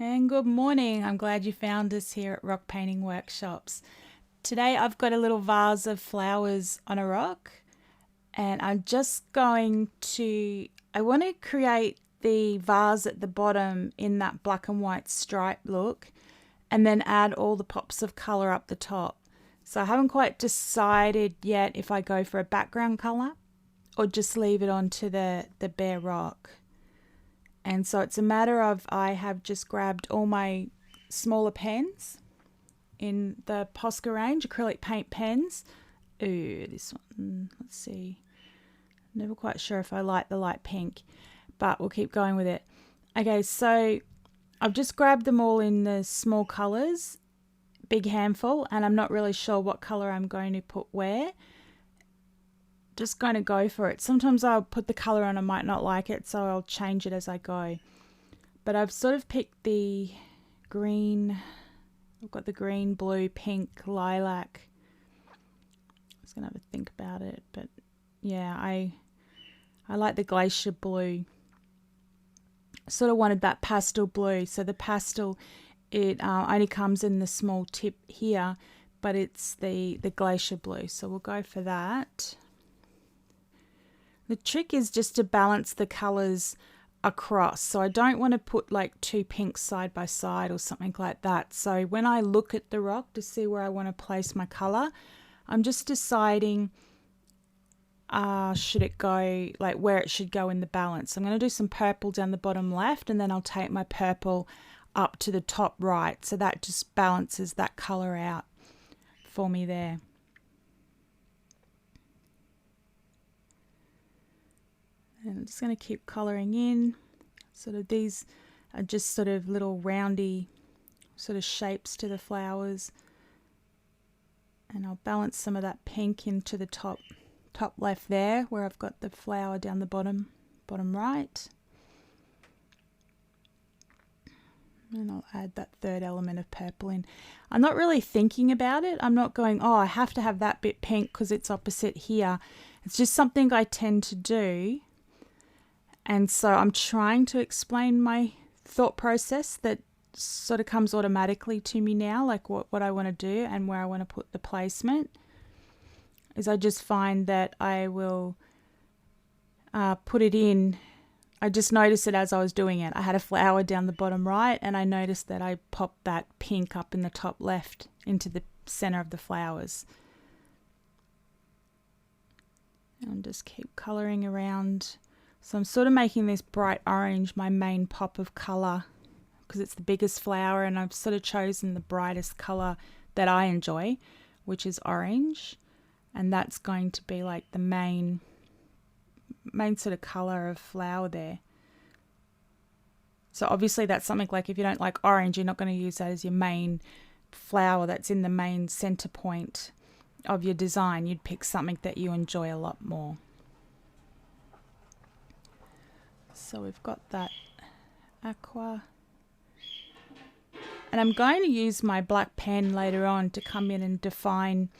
And good morning. I'm glad you found us here at Rock Painting Workshops. Today I've got a little vase of flowers on a rock, and I'm just going to, I want to create the vase at the bottom in that black and white stripe look, and then add all the pops of colour up the top. So I haven't quite decided yet if I go for a background colour or just leave it onto the bare rock. And so it's a matter of, I have just grabbed all my smaller pens in the Posca range, acrylic paint pens. Ooh, this one, let's see. Never quite sure if I like the light pink, but we'll keep going with it. Okay, so I've just grabbed them all in the small colours, big handful, and I'm not really sure what colour I'm going to put where. Just going to go for it. Sometimes I'll put the colour on, I might not like it, so I'll change it as I go. But I've sort of picked the green, I've got the green, blue, pink, lilac. I was going to have a think about it, but yeah, I like the glacier blue. I sort of wanted that pastel blue, so the pastel, it only comes in the small tip here, but it's the glacier blue, so we'll go for that. The trick is just to balance the colours across. So I don't want to put like two pinks side by side or something like that. So when I look at the rock to see where I want to place my colour, I'm just deciding should it go, like where it should go in the balance. I'm going to do some purple down the bottom left, and then I'll take my purple up to the top right. So that just balances that colour out for me there. And I'm just going to keep colouring in. Sort of these are just sort of little roundy sort of shapes to the flowers. And I'll balance some of that pink into the top left there, where I've got the flower down the bottom right. And I'll add that third element of purple in. I'm not really thinking about it. I'm not going, oh, I have to have that bit pink because it's opposite here. It's just something I tend to do. And so I'm trying to explain my thought process that sort of comes automatically to me now, like what I want to do and where I want to put the placement. Is I just find that I will put it in. I just noticed it as I was doing it. I had a flower down the bottom right, and I noticed that I popped that pink up in the top left into the center of the flowers. And just keep coloring around. So I'm sort of making this bright orange my main pop of colour because it's the biggest flower, and I've sort of chosen the brightest colour that I enjoy, which is orange. And that's going to be like the main sort of colour of flower there. So obviously that's something like, if you don't like orange, you're not going to use that as your main flower that's in the main centre point of your design. You'd pick something that you enjoy a lot more. So we've got that aqua. And I'm going to use my black pen later on to come in and define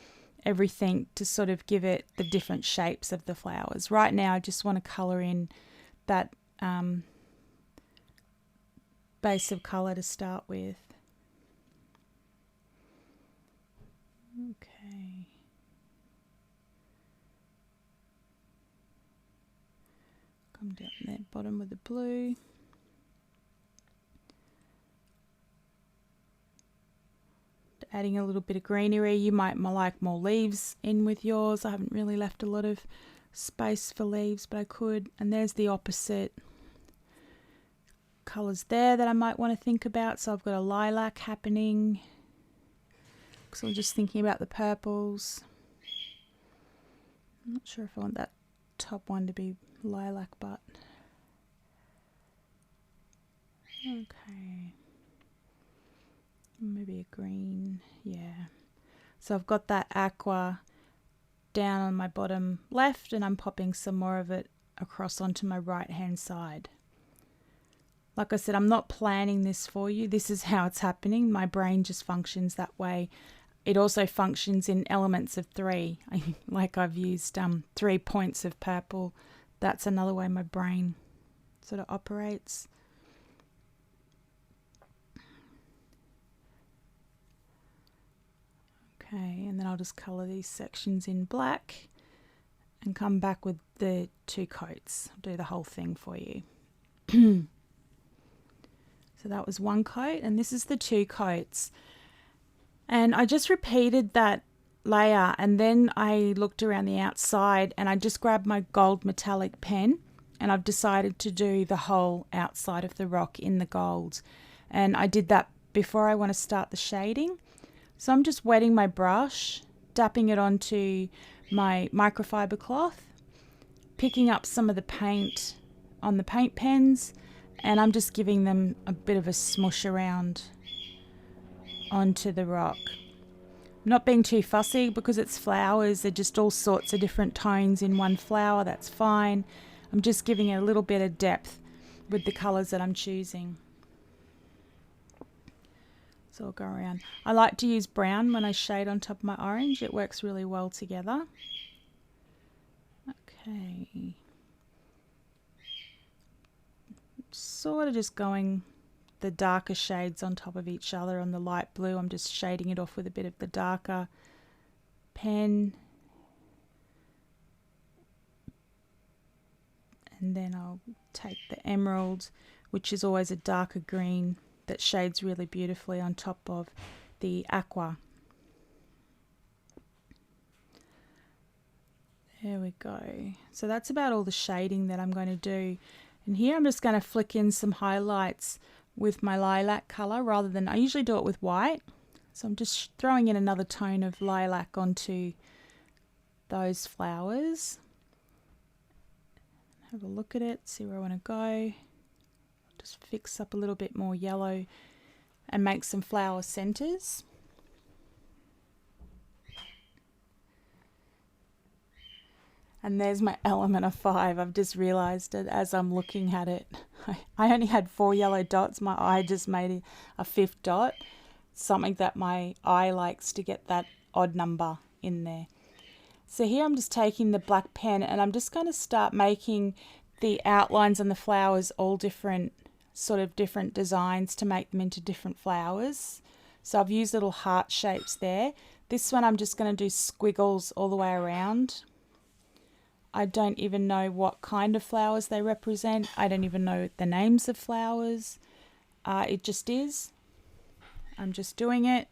everything to sort of give it the different shapes of the flowers. Right now I just want to colour in that base of colour to start with. Okay. Come down there, bottom with the blue. Adding a little bit of greenery. You might like more leaves in with yours. I haven't really left a lot of space for leaves, but I could. And there's the opposite colours there that I might want to think about. So I've got a lilac happening. So I'm just thinking about the purples. I'm not sure if I want that top one to be lilac, but okay. Maybe a green, yeah. So I've got that aqua down on my bottom left, and I'm popping some more of it across onto my right hand side. Like I said, I'm not planning this for you. This is how it's happening. My brain just functions that way. It also functions in elements of 3. Like I've used 3 points of purple. That's another way my brain sort of operates. Okay, and then I'll just colour these sections in black and come back with the 2 coats. I'll do the whole thing for you. So that was 1 coat, and this is the 2 coats. And I just repeated that layer, and then I looked around the outside and I just grabbed my gold metallic pen, and I've decided to do the whole outside of the rock in the gold. And I did that before I want to start the shading. So I'm just wetting my brush, dapping it onto my microfiber cloth, picking up some of the paint on the paint pens, and I'm just giving them a bit of a smush around onto the rock. I'm not being too fussy because it's flowers. They're just all sorts of different tones in one flower. That's fine. I'm just giving it a little bit of depth with the colours that I'm choosing. So I'll go around. I like to use brown when I shade on top of my orange. It works really well together. Okay. Sort of just going the darker shades on top of each other on the light blue. I'm just shading it off with a bit of the darker pen. And then I'll take the emerald, which is always a darker green that shades really beautifully on top of the aqua. There we go. So that's about all the shading that I'm going to do. And here I'm just going to flick in some highlights with my lilac colour rather than, I usually do it with white. So I'm just throwing in another tone of lilac onto those flowers. Have a look at it, see where I want to go. Just fix up a little bit more yellow and make some flower centres. And there's my element of 5. I've just realised it as I'm looking at it. I only had 4 yellow dots. My eye just made a 5th dot. Something that my eye likes to get that odd number in there. So here I'm just taking the black pen and I'm just going to start making the outlines on the flowers all different, sort of different designs to make them into different flowers. So I've used little heart shapes there. This one I'm just going to do squiggles all the way around. I don't even know what kind of flowers they represent. I don't even know the names of flowers. It just is. I'm just doing it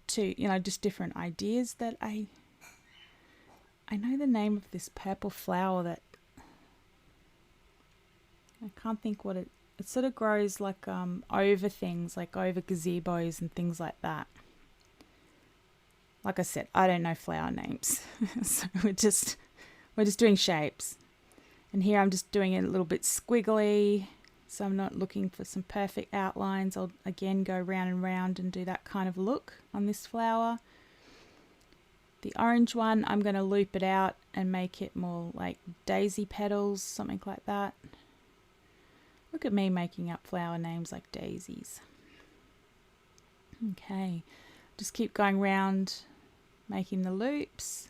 to, just different ideas that I know the name of this purple flower that I can't think what it sort of grows like over things, like over gazebos and things like that. Like I said, I don't know flower names. So we're just doing shapes. And here I'm just doing it a little bit squiggly. So I'm not looking for some perfect outlines. I'll again go round and round and do that kind of look on this flower. The orange one, I'm going to loop it out and make it more like daisy petals, something like that. Look at me making up flower names like daisies. Okay, just keep going round, making the loops.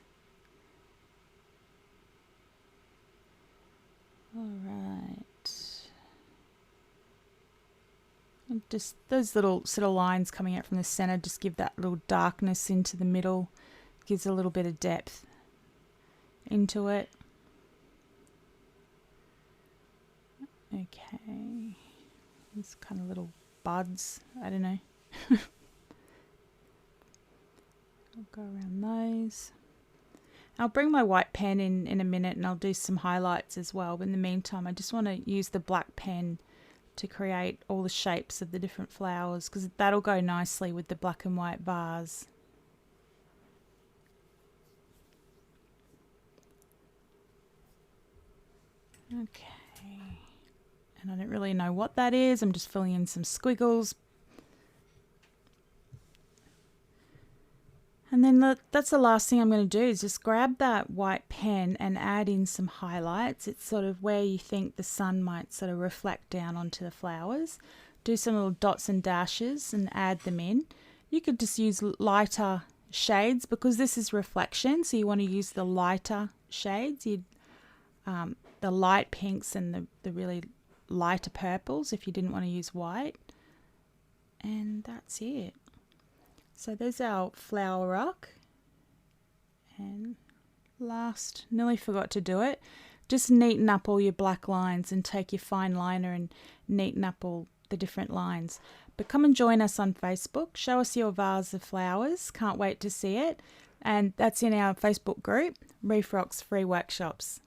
All right. And just those little sort of lines coming out from the center just give that little darkness into the middle. Gives a little bit of depth into it. Okay. These kind of little buds. I don't know. I'll go around those. I'll bring my white pen in a minute and I'll do some highlights as well. But in the meantime, I just want to use the black pen to create all the shapes of the different flowers because that'll go nicely with the black and white vase. Okay. And I don't really know what that is. I'm just filling in some squiggles. And then that's the last thing I'm going to do is just grab that white pen and add in some highlights. It's sort of where you think the sun might sort of reflect down onto the flowers. Do some little dots and dashes and add them in. You could just use lighter shades because this is reflection, so you want to use the lighter shades. The light pinks and the really lighter purples if you didn't want to use white. And that's it. So there's our flower rock. And last, nearly forgot to do it, just neaten up all your black lines and take your fine liner and neaten up all the different lines. But come and join us on Facebook. Show us your vase of flowers. Can't wait to see it. And that's in our Facebook group, Reef Rocks Free Workshops.